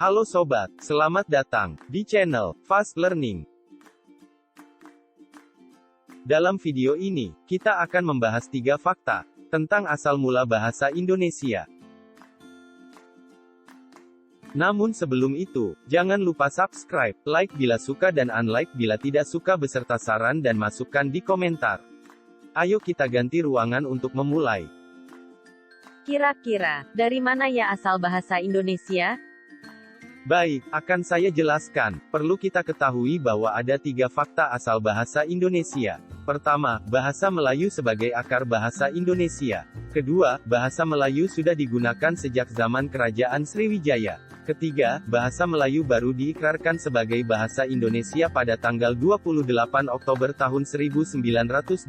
Halo sobat, selamat datang di channel Fast Learning. Dalam video ini, kita akan membahas 3 fakta tentang asal mula bahasa Indonesia. Namun sebelum itu, jangan lupa subscribe, like bila suka dan unlike bila tidak suka beserta saran dan masukan di komentar. Ayo kita ganti ruangan untuk memulai. Kira-kira, dari mana ya asal bahasa Indonesia? Baik, akan saya jelaskan. Perlu kita ketahui bahwa ada 3 fakta asal bahasa Indonesia. Pertama, bahasa Melayu sebagai akar bahasa Indonesia. Kedua, bahasa Melayu sudah digunakan sejak zaman Kerajaan Sriwijaya. Ketiga, bahasa Melayu baru diikrarkan sebagai bahasa Indonesia pada tanggal 28 Oktober tahun 1928.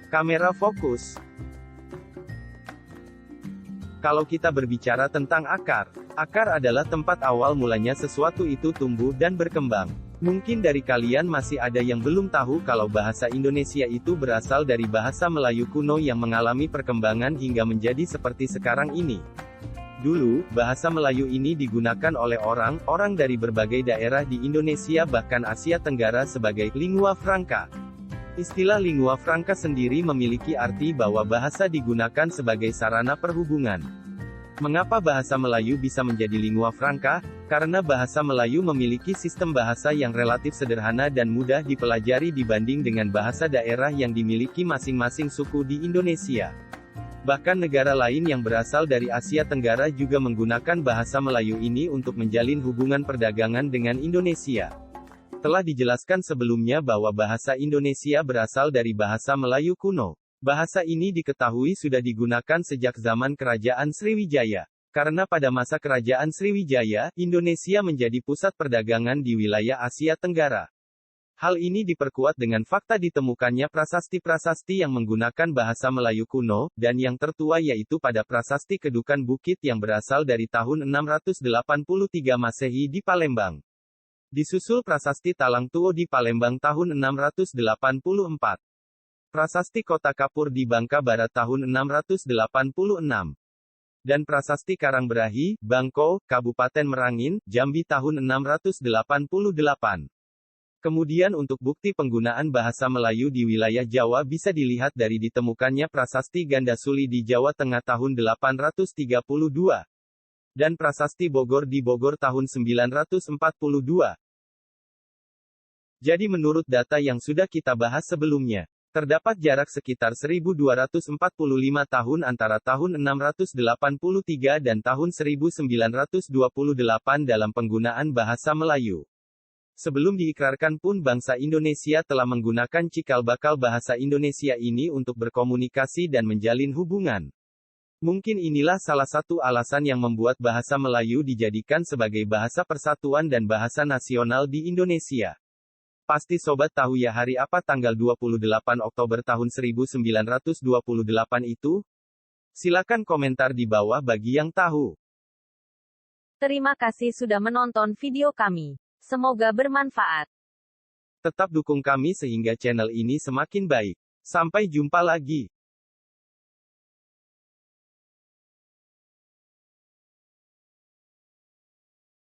Kamera fokus. Kalau kita berbicara tentang akar, akar adalah tempat awal mulanya sesuatu itu tumbuh dan berkembang. Mungkin dari kalian masih ada yang belum tahu kalau bahasa Indonesia itu berasal dari bahasa Melayu kuno yang mengalami perkembangan hingga menjadi seperti sekarang ini. Dulu, bahasa Melayu ini digunakan oleh orang-orang dari berbagai daerah di Indonesia bahkan Asia Tenggara sebagai lingua franca. Istilah lingua franca sendiri memiliki arti bahwa bahasa digunakan sebagai sarana perhubungan. Mengapa bahasa Melayu bisa menjadi lingua franca? Karena bahasa Melayu memiliki sistem bahasa yang relatif sederhana dan mudah dipelajari dibanding dengan bahasa daerah yang dimiliki masing-masing suku di Indonesia. Bahkan negara lain yang berasal dari Asia Tenggara juga menggunakan bahasa Melayu ini untuk menjalin hubungan perdagangan dengan Indonesia. Telah dijelaskan sebelumnya bahwa bahasa Indonesia berasal dari bahasa Melayu kuno. Bahasa ini diketahui sudah digunakan sejak zaman Kerajaan Sriwijaya. Karena pada masa Kerajaan Sriwijaya, Indonesia menjadi pusat perdagangan di wilayah Asia Tenggara. Hal ini diperkuat dengan fakta ditemukannya prasasti-prasasti yang menggunakan bahasa Melayu kuno, dan yang tertua yaitu pada prasasti Kedukan Bukit yang berasal dari tahun 683 Masehi di Palembang. Disusul prasasti Talang Tuo di Palembang tahun 684. Prasasti Kota Kapur di Bangka Barat tahun 686. Dan prasasti Karangberahi, Bangko, Kabupaten Merangin, Jambi tahun 688. Kemudian untuk bukti penggunaan bahasa Melayu di wilayah Jawa bisa dilihat dari ditemukannya prasasti Gandasuli di Jawa Tengah tahun 832. Dan prasasti Bogor di Bogor tahun 942. Jadi menurut data yang sudah kita bahas sebelumnya, terdapat jarak sekitar 1245 tahun antara tahun 683 dan tahun 1928 dalam penggunaan bahasa Melayu. Sebelum diikrarkan pun bangsa Indonesia telah menggunakan cikal bakal bahasa Indonesia ini untuk berkomunikasi dan menjalin hubungan. Mungkin inilah salah satu alasan yang membuat bahasa Melayu dijadikan sebagai bahasa persatuan dan bahasa nasional di Indonesia. Pasti sobat tahu ya hari apa tanggal 28 Oktober tahun 1928 itu? Silakan komentar di bawah bagi yang tahu. Terima kasih sudah menonton video kami. Semoga bermanfaat. Tetap dukung kami sehingga channel ini semakin baik. Sampai jumpa lagi.